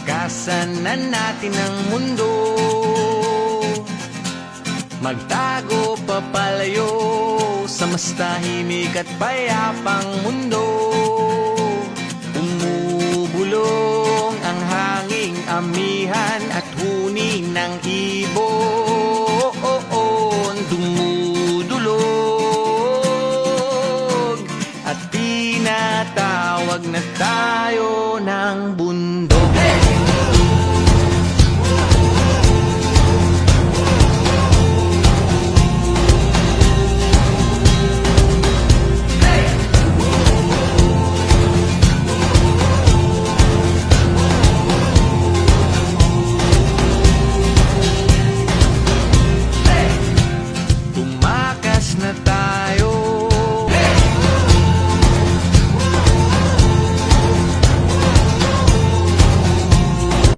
Takasan natin ang mundo, magtago papalayo sa mas tahimik at payapang mundo. Umubulong ang hanging amihan at huni ng ibon.